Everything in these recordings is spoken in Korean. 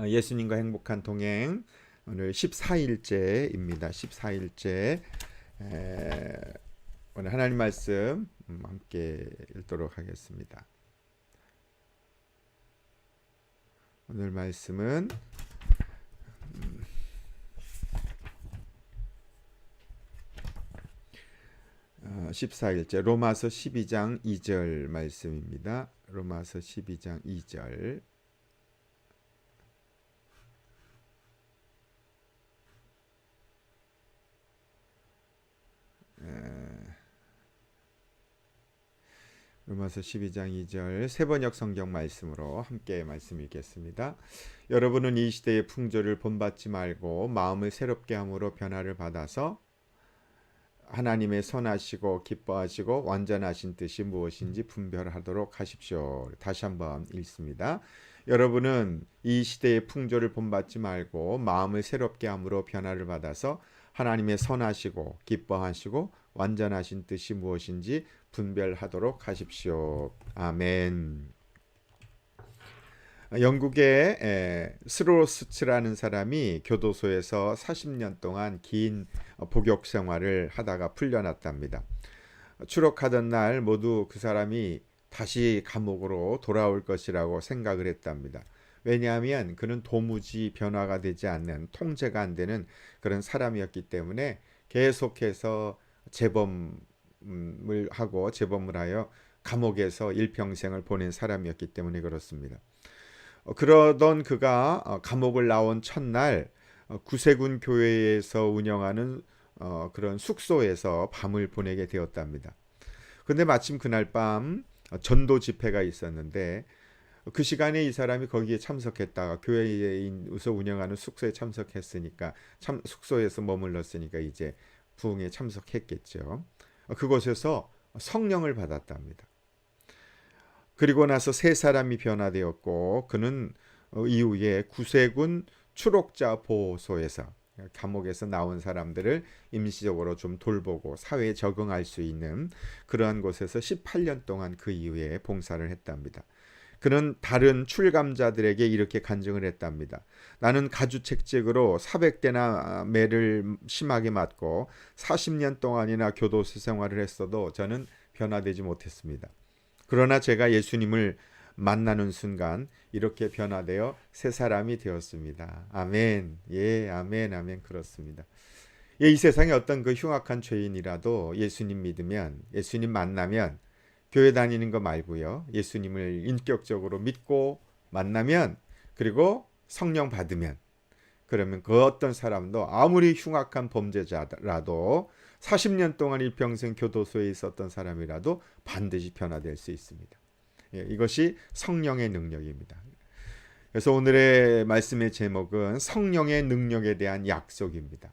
예수님과 행복한 동행 오늘 14일째입니다. 14일째 오늘 하나님 말씀 함께 읽도록 하겠습니다. 오늘 말씀은 14일째 로마서 12장 2절 말씀입니다. 로마서 12장 2절 로마서 12장 2절 세번역 성경 말씀으로 함께 말씀 읽겠습니다. 여러분은 이 시대의 풍조를 본받지 말고 마음을 새롭게 함으로 변화를 받아서 하나님의 선하시고 기뻐하시고 완전하신 뜻이 무엇인지 분별하도록 하십시오. 다시 한번 읽습니다. 여러분은 이 시대의 풍조를 본받지 말고 마음을 새롭게 함으로 변화를 받아서 하나님의 선하시고 기뻐하시고 완전하신 뜻이 무엇인지 분별하도록 하십시오. 아멘. 영국의 스로스츠라는 사람이 교도소에서 40년 동안 긴 복역 생활을 하다가 풀려났답니다. 추록하던 날 모두 그 사람이 다시 감옥으로 돌아올 것이라고 생각을 했답니다. 왜냐하면 그는 도무지 변화가 되지 않는, 통제가 안 되는 그런 사람이었기 때문에 계속해서 재범을 하여 감옥에서 일평생을 보낸 사람이었기 때문에 그렇습니다. 그러던 그가 감옥을 나온 첫날 구세군 교회에서 운영하는 그런 숙소에서 밤을 보내게 되었답니다. 그런데 마침 그날 밤 전도 집회가 있었는데 그 시간에 이 사람이 거기에 참석했다가 교회에서 운영하는 숙소에 참석했으니까 숙소에서 머물렀으니까 이제 부흥에 참석했겠죠. 그곳에서 성령을 받았답니다. 그리고 나서 세 사람이 변화되었고 그는 이후에 구세군 추록자 보호소에서 감옥에서 나온 사람들을 임시적으로 좀 돌보고 사회에 적응할 수 있는 그러한 곳에서 18년 동안 그 이후에 봉사를 했답니다. 그는 다른 출감자들에게 이렇게 간증을 했답니다. 나는 가주책직으로 400대나 매를 심하게 맞고 40년 동안이나 교도소 생활을 했어도 저는 변화되지 못했습니다. 그러나 제가 예수님을 만나는 순간 이렇게 변화되어 새 사람이 되었습니다. 아멘. 예, 아멘, 아멘. 그렇습니다. 예, 이 세상에 어떤 그 흉악한 죄인이라도 예수님 믿으면, 예수님 만나면 교회 다니는 거 말고요. 예수님을 인격적으로 믿고 만나면, 그리고 성령 받으면, 그러면 그 어떤 사람도 아무리 흉악한 범죄자라도 40년 동안 일평생 교도소에 있었던 사람이라도 반드시 변화될 수 있습니다. 이것이 성령의 능력입니다. 그래서 오늘의 말씀의 제목은 성령의 능력에 대한 약속입니다.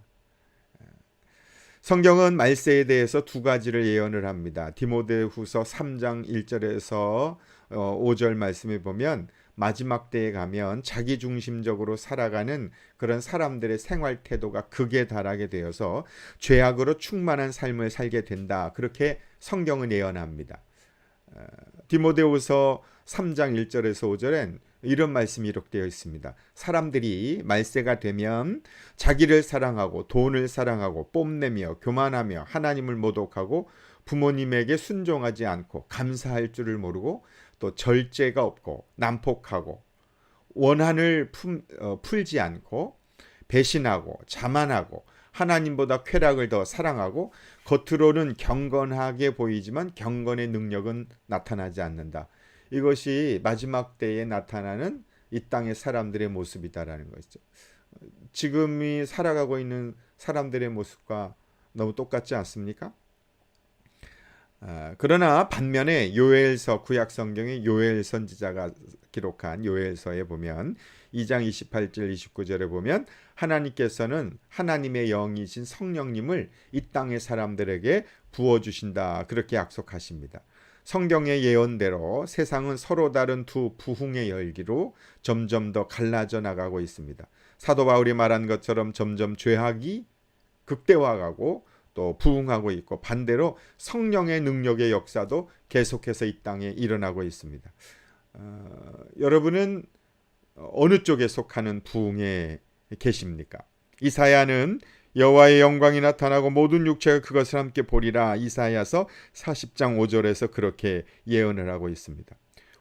성경은 말세에 대해서 두 가지를 예언을 합니다. 디모데후서 3장 1절에서 5절 말씀에 보면 마지막 때에 가면 자기중심적으로 살아가는 그런 사람들의 생활 태도가 극에 달하게 되어서 죄악으로 충만한 삶을 살게 된다. 그렇게 성경은 예언합니다. 디모데후서 3장 1절에서 5절엔 이런 말씀이 기록되어 있습니다. 사람들이 말세가 되면 자기를 사랑하고 돈을 사랑하고 뽐내며 교만하며 하나님을 모독하고 부모님에게 순종하지 않고 감사할 줄을 모르고 또 절제가 없고 난폭하고 원한을 풀지 않고 배신하고 자만하고 하나님보다 쾌락을 더 사랑하고 겉으로는 경건하게 보이지만 경건의 능력은 나타나지 않는다. 이것이 마지막 때에 나타나는 이 땅의 사람들의 모습이다라는 것이죠. 지금이 살아가고 있는 사람들의 모습과 너무 똑같지 않습니까? 그러나 반면에 요엘서 구약 성경의 요엘 선지자가 기록한 요엘서에 보면 2장 28절 29절에 보면 하나님께서는 하나님의 영이신 성령님을 이 땅의 사람들에게 부어주신다 그렇게 약속하십니다. 성경의 예언대로 세상은 서로 다른 두 부흥의 열기로 점점 더 갈라져 나가고 있습니다. 사도 바울이 말한 것처럼 점점 죄악이 극대화하고 또 부흥하고 있고 반대로 성령의 능력의 역사도 계속해서 이 땅에 일어나고 있습니다. 여러분은 어느 쪽에 속하는 부흥에 계십니까? 이사야는 여호와의 영광이 나타나고 모든 육체가 그것을 함께 보리라. 이사야서 40장 5절에서 그렇게 예언을 하고 있습니다.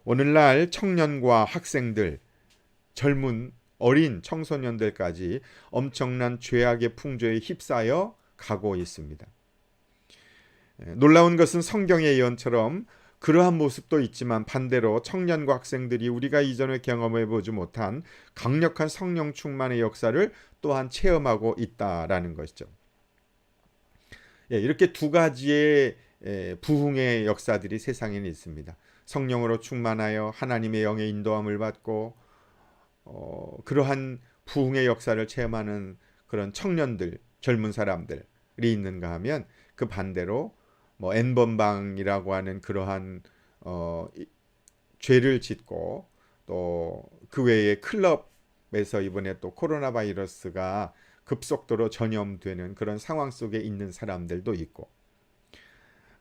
오늘날 청년과 학생들, 젊은 어린 청소년들까지 엄청난 죄악의 풍조에 휩싸여 가고 있습니다. 놀라운 것은 성경의 예언처럼 그러한 모습도 있지만 반대로 청년과 학생들이 우리가 이전에 경험해 보지 못한 강력한 성령 충만의 역사를 또한 체험하고 있다라는 것이죠. 이렇게 두 가지의 부흥의 역사들이 세상에는 있습니다. 성령으로 충만하여 하나님의 영의 인도함을 받고 그러한 부흥의 역사를 체험하는 그런 청년들, 젊은 사람들이 있는가 하면 그 반대로 N번방이라고 하는 그러한 죄를 짓고 또 그 외에 클럽에서 이번에 또 코로나 바이러스가 급속도로 전염되는 그런 상황 속에 있는 사람들도 있고,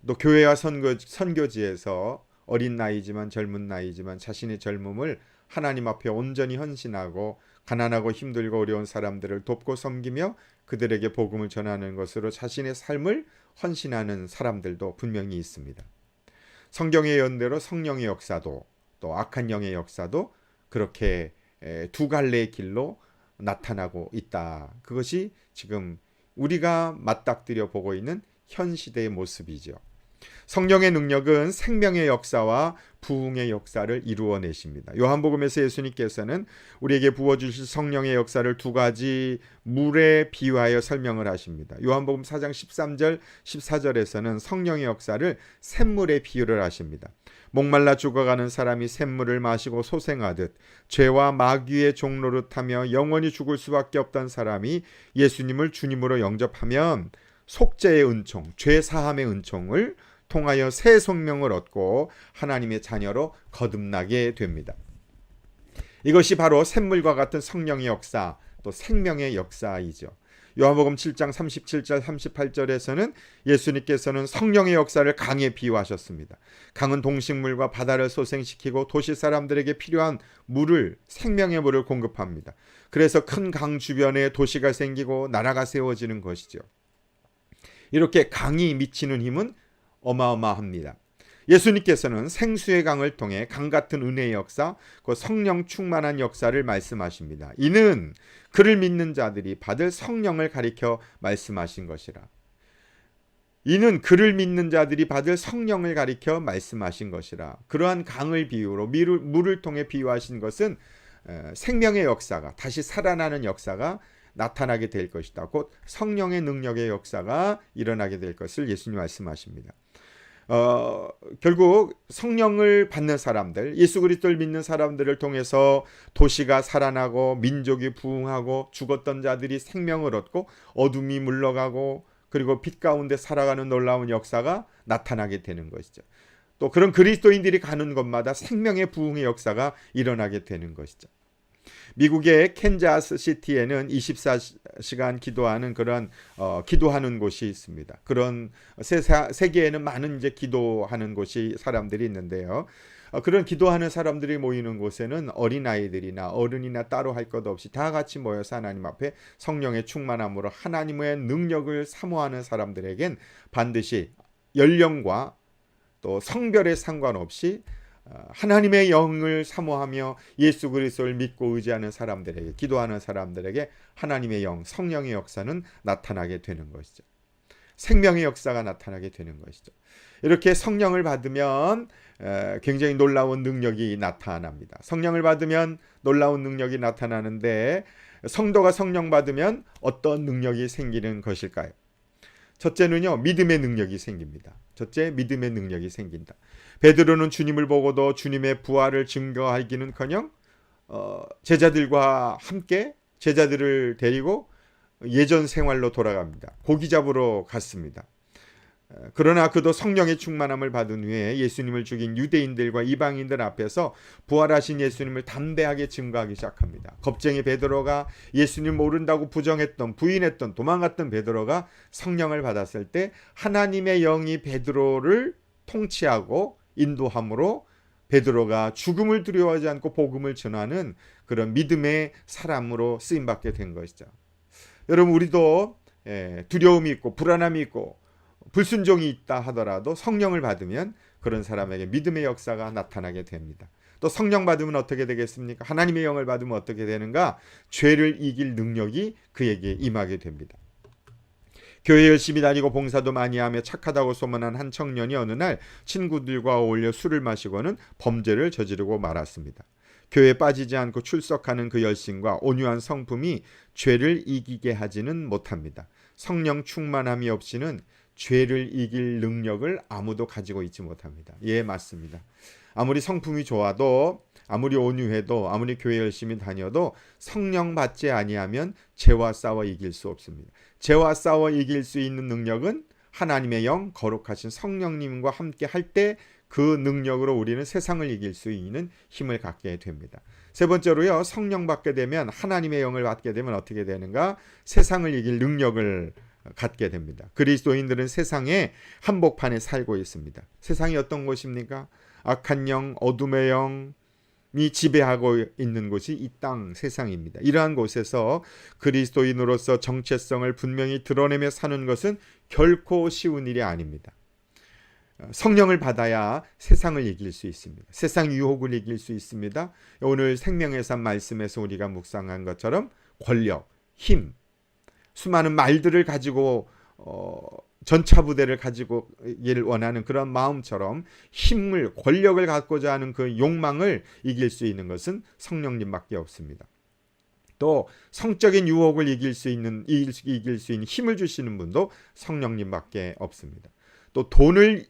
또 교회와 선교지에서 어린 나이지만 젊은 나이지만 자신의 젊음을 하나님 앞에 온전히 헌신하고 가난하고 힘들고 어려운 사람들을 돕고 섬기며 그들에게 복음을 전하는 것으로 자신의 삶을 헌신하는 사람들도 분명히 있습니다. 성경의 예언대로 성령의 역사도 또 악한 영의 역사도 그렇게 두 갈래의 길로 나타나고 있다. 그것이 지금 우리가 맞닥뜨려 보고 있는 현 시대의 모습이죠. 성령의 능력은 생명의 역사와 부흥의 역사를 이루어내십니다. 요한복음에서 예수님께서는 우리에게 부어주실 성령의 역사를 두 가지 물에 비유하여 설명을 하십니다. 요한복음 4장 13절 14절에서는 성령의 역사를 샘물에 비유를 하십니다. 목말라 죽어가는 사람이 샘물을 마시고 소생하듯 죄와 마귀의 종노릇하며 영원히 죽을 수밖에 없던 사람이 예수님을 주님으로 영접하면 속죄의 은총, 죄 사함의 은총을 통하여 새 생명을 얻고 하나님의 자녀로 거듭나게 됩니다. 이것이 바로 샘물과 같은 성령의 역사, 또 생명의 역사이죠. 요한복음 7장 37절 38절에서는 예수님께서는 성령의 역사를 강에 비유하셨습니다. 강은 동식물과 바다를 소생시키고 도시 사람들에게 필요한 물을, 생명의 물을 공급합니다. 그래서 큰 강 주변에 도시가 생기고 나라가 세워지는 것이죠. 이렇게 강이 미치는 힘은 어마어마합니다. 예수님께서는 생수의 강을 통해 강 같은 은혜의 역사, 그 성령 충만한 역사를 말씀하십니다. 이는 그를 믿는 자들이 받을 성령을 가리켜 말씀하신 것이라. 이는 그를 믿는 자들이 받을 성령을 가리켜 말씀하신 것이라. 그러한 강을 비유로 물을 통해 비유하신 것은 생명의 역사가, 다시 살아나는 역사가 나타나게 될 것이다. 곧 성령의 능력의 역사가 일어나게 될 것을 예수님 말씀하십니다. 결국 성령을 받는 사람들, 예수 그리스도를 믿는 사람들을 통해서 도시가 살아나고 민족이 부흥하고 죽었던 자들이 생명을 얻고 어둠이 물러가고 그리고 빛 가운데 살아가는 놀라운 역사가 나타나게 되는 것이죠. 또 그런 그리스도인들이 가는 곳마다 생명의 부흥의 역사가 일어나게 되는 것이죠. 미국의 캔자스 시티에는 24시간 기도하는 그런 기도하는 곳이 있습니다. 그런 세계에는 많은 이제 기도하는 곳이 사람들이 있는데요. 그런 기도하는 사람들이 모이는 곳에는 어린아이들이나 어른이나 따로 할 것 없이 다 같이 모여서 하나님 앞에 성령의 충만함으로 하나님의 능력을 사모하는 사람들에겐 반드시 연령과 또 성별에 상관없이 하나님의 영을 사모하며 예수 그리스도를 믿고 의지하는 사람들에게, 기도하는 사람들에게 하나님의 영, 성령의 역사는 나타나게 되는 것이죠. 생명의 역사가 나타나게 되는 것이죠. 이렇게 성령을 받으면 굉장히 놀라운 능력이 나타납니다. 성령을 받으면 놀라운 능력이 나타나는데 성도가 성령 받으면 어떤 능력이 생기는 것일까요? 첫째는요, 믿음의 능력이 생깁니다. 첫째, 믿음의 능력이 생긴다. 베드로는 주님을 보고도 주님의 부활을 증거하기는커녕 제자들과 함께 제자들을 데리고 예전 생활로 돌아갑니다. 고기 잡으러 갔습니다. 그러나 그도 성령의 충만함을 받은 후에 예수님을 죽인 유대인들과 이방인들 앞에서 부활하신 예수님을 담대하게 증거하기 시작합니다. 겁쟁이 베드로가 예수님 모른다고 부인했던 도망갔던 베드로가 성령을 받았을 때 하나님의 영이 베드로를 통치하고 인도함으로 베드로가 죽음을 두려워하지 않고 복음을 전하는 그런 믿음의 사람으로 쓰임받게 된 것이죠. 여러분, 우리도 두려움이 있고 불안함이 있고 불순종이 있다 하더라도 성령을 받으면 그런 사람에게 믿음의 역사가 나타나게 됩니다. 또 성령 받으면 어떻게 되겠습니까? 하나님의 영을 받으면 어떻게 되는가? 죄를 이길 능력이 그에게 임하게 됩니다. 교회 열심히 다니고 봉사도 많이 하며 착하다고 소문한 한 청년이 어느 날 친구들과 어울려 술을 마시고는 범죄를 저지르고 말았습니다. 교회에 빠지지 않고 출석하는 그 열심과 온유한 성품이 죄를 이기게 하지는 못합니다. 성령 충만함이 없이는 죄를 이길 능력을 아무도 가지고 있지 못합니다. 예, 맞습니다. 아무리 성품이 좋아도, 아무리 온유해도, 아무리 교회 열심히 다녀도 성령 받지 아니하면 죄와 싸워 이길 수 없습니다. 죄와 싸워 이길 수 있는 능력은 하나님의 영, 거룩하신 성령님과 함께 할 때 그 능력으로 우리는 세상을 이길 수 있는 힘을 갖게 됩니다. 세 번째로요, 성령 받게 되면, 하나님의 영을 받게 되면 어떻게 되는가? 세상을 이길 능력을 갖게 됩니다. 그리스도인들은 세상의 한복판에 살고 있습니다. 세상이 어떤 곳입니까? 악한 영, 어둠의 영이 지배하고 있는 곳이 이 땅 세상입니다. 이러한 곳에서 그리스도인으로서 정체성을 분명히 드러내며 사는 것은 결코 쉬운 일이 아닙니다. 성령을 받아야 세상을 이길 수 있습니다. 세상 유혹을 이길 수 있습니다. 오늘 생명의 삶 말씀에서 우리가 묵상한 것처럼 권력, 힘, 수많은 말들을 가지고 전차부대를 가지고 일 원하는 그런 마음처럼 힘을, 권력을 갖고자 하는 그 욕망을 이길 수 있는 것은 성령님밖에 없습니다. 또 성적인 유혹을 이길 수 있는 힘을 주시는 분도 성령님밖에 없습니다. 또 돈을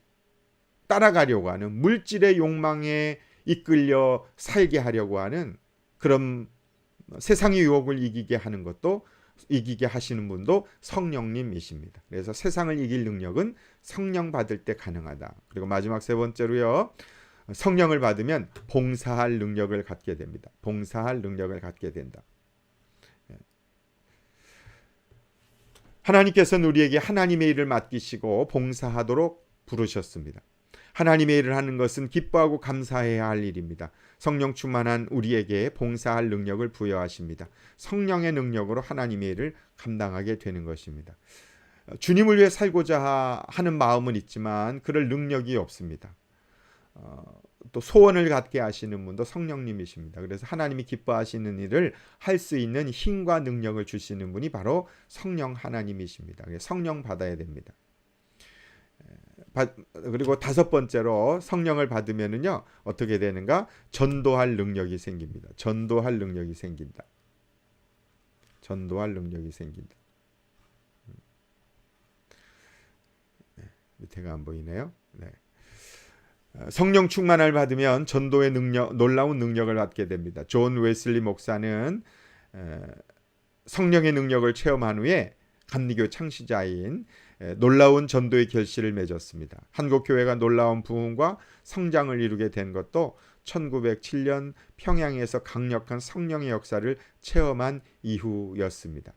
따라가려고 하는, 물질의 욕망에 이끌려 살게 하려고 하는 그런 세상의 유혹을 이기게 하시는 분도 성령님이십니다. 그래서 세상을 이길 능력은 성령 받을 때 가능하다. 그리고 마지막 세 번째로요, 성령을 받으면 봉사할 능력을 갖게 됩니다. 봉사할 능력을 갖게 된다. 하나님께서는 우리에게 하나님의 일을 맡기시고 봉사하도록 부르셨습니다. 하나님의 일을 하는 것은 기뻐하고 감사해야 할 일입니다. 성령 충만한 우리에게 봉사할 능력을 부여하십니다. 성령의 능력으로 하나님의 일을 감당하게 되는 것입니다. 주님을 위해 살고자 하는 마음은 있지만 그럴 능력이 없습니다. 또 소원을 갖게 하시는 분도 성령님이십니다. 그래서 하나님이 기뻐하시는 일을 할 수 있는 힘과 능력을 주시는 분이 바로 성령 하나님이십니다. 성령 받아야 됩니다. 그리고 다섯 번째로 성령을 받으면은요, 어떻게 되는가? 전도할 능력이 생깁니다. 전도할 능력이 생긴다. 전도할 능력이 생긴다. 밑에가 안 보이네요. 네. 성령 충만을 받으면 전도의 능력, 놀라운 능력을 받게 됩니다. 존 웨슬리 목사는 성령의 능력을 체험한 후에 감리교 창시자인 놀라운 전도의 결실을 맺었습니다. 한국교회가 놀라운 부흥과 성장을 이루게 된 것도 1907년 평양에서 강력한 성령의 역사를 체험한 이후였습니다.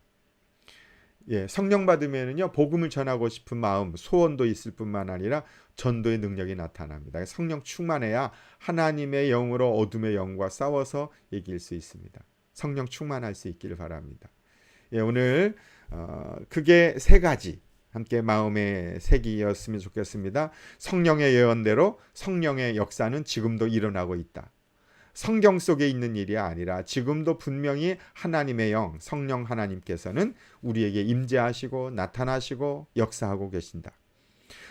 성령 받으면은요, 복음을 전하고 싶은 마음, 소원도 있을 뿐만 아니라 전도의 능력이 나타납니다. 성령 충만해야 하나님의 영으로 어둠의 영과 싸워서 이길 수 있습니다. 성령 충만할 수 있기를 바랍니다. 오늘 크게 세 가지 함께 마음의 색이었으면 좋겠습니다. 성령의 예언대로 성령의 역사는 지금도 일어나고 있다. 성경 속에 있는 일이 아니라 지금도 분명히 하나님의 영, 성령 하나님께서는 우리에게 임재하시고 나타나시고 역사하고 계신다.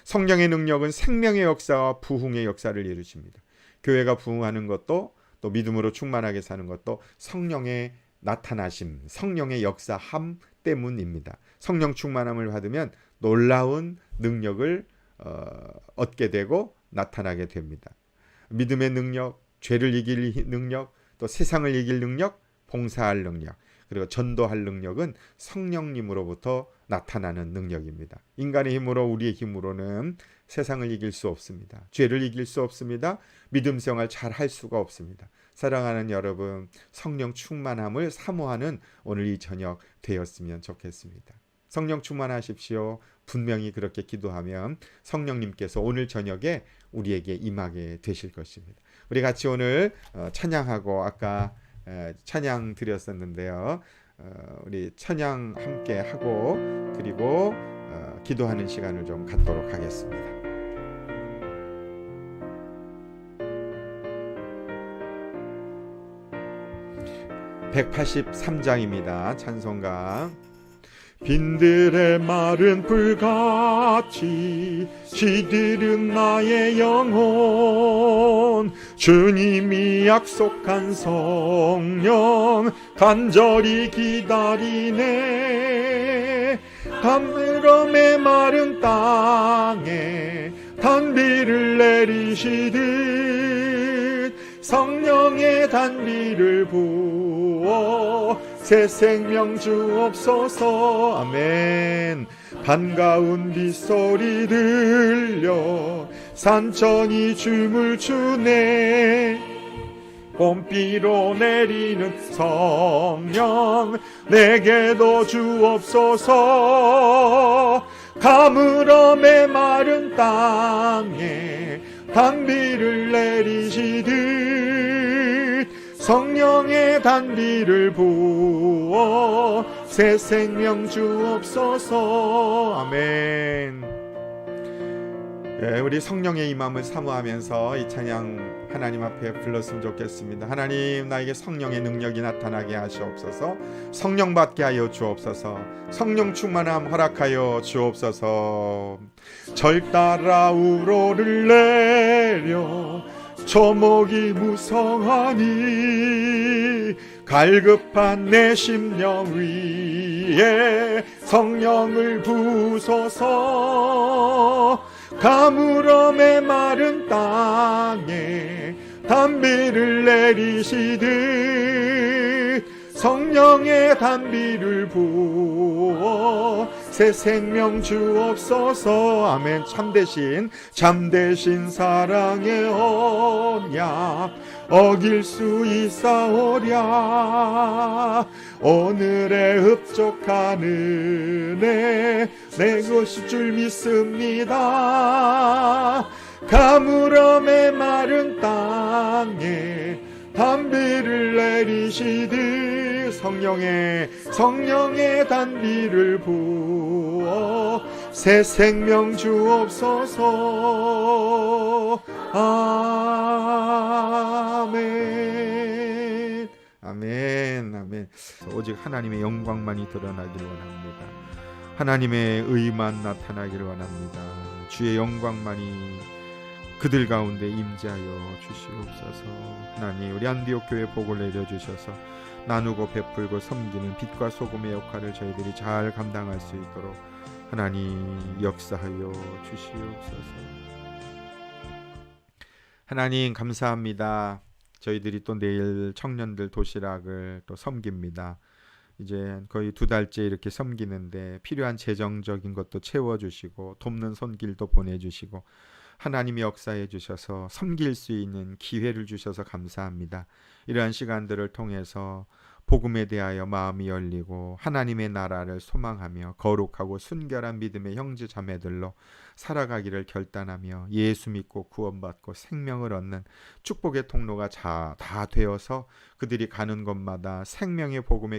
성령의 능력은 생명의 역사와 부흥의 역사를 이루십니다. 교회가 부흥하는 것도, 또 믿음으로 충만하게 사는 것도 성령의 나타나심, 성령의 역사함 때문입니다. 성령 충만함을 받으면 놀라운 능력을 얻게 되고 나타나게 됩니다. 믿음의 능력, 죄를 이길 능력, 또 세상을 이길 능력, 봉사할 능력, 그리고 전도할 능력은 성령님으로부터 나타나는 능력입니다. 인간의 힘으로, 우리의 힘으로는 세상을 이길 수 없습니다. 죄를 이길 수 없습니다. 믿음 생활 잘 할 수가 없습니다. 사랑하는 여러분, 성령 충만함을 사모하는 오늘 이 저녁 되었으면 좋겠습니다. 성령 충만하십시오. 분명히 그렇게 기도하면 성령님께서 오늘 저녁에 우리에게 임하게 되실 것입니다. 우리 같이 오늘 찬양하고 아까 찬양 드렸었는데요. 우리 찬양 함께 하고 그리고 기도하는 시간을 좀 갖도록 하겠습니다. 183장입니다. 찬송가. 빈들의 마른 불같이 시들은 나의 영혼, 주님이 약속한 성령 간절히 기다리네. 담으로 메마른 땅에 단비를 내리시듯 성령의 단비를 부어 새 생명 주옵소서. 아멘. 반가운 빗소리 들려 산천이 춤을 추네. 봄비로 내리는 성령 내게도 주옵소서. 가물어 메마른 땅에 단비를 내리시듯 성령의 단비를 부어 새 생명 주옵소서. 아멘. 우리 성령의 임함을 사모하면서 이 찬양 하나님 앞에 불렀으면 좋겠습니다. 하나님, 나에게 성령의 능력이 나타나게 하시옵소서. 성령 받게 하여 주옵소서. 성령 충만함 허락하여 주옵소서. 절 따라 우로를 내려 초목이 무성하니 갈급한 내 심령 위에 성령을 부소서. 가물어 메마른 땅에 단비를 내리시듯 성령의 단비를 부어 새 생명 주옵소서. 아멘. 참되신 사랑의 언약 어길 수 있사오랴. 오늘의 흡족한 은혜 내 것일 줄 믿습니다. 가물어 메마른 땅에 단비를 내리시듯 성령의 단비를 부어 새 생명 주옵소서. 아멘. 아멘. 아멘. 오직 하나님의 영광만이 드러나길 원합니다. 하나님의 의만 나타나길 원합니다. 주의 영광만이 그들 가운데 임재하여 주시옵소서. 하나님, 우리 안디옥 교회 복을 내려주셔서 나누고 베풀고 섬기는 빛과 소금의 역할을 저희들이 잘 감당할 수 있도록 하나님 역사하여 주시옵소서. 하나님 감사합니다. 저희들이 또 내일 청년들 도시락을 또 섬깁니다. 이제 거의 2달째 이렇게 섬기는데 필요한 재정적인 것도 채워주시고 돕는 손길도 보내주시고 하나님이 역사해 주셔서 섬길 수 있는 기회를 주셔서 감사합니다. 이러한 시간들을 통해서 복음에 대하여 마음이 열리고 하나님의 나라를 소망하며 거룩하고 순결한 믿음의 형제 자매들로 살아가기를 결단하며 예수 믿고 구원받고 생명을 얻는 축복의 통로가 다 되어서 그들이 가는 곳마다 생명의 복음의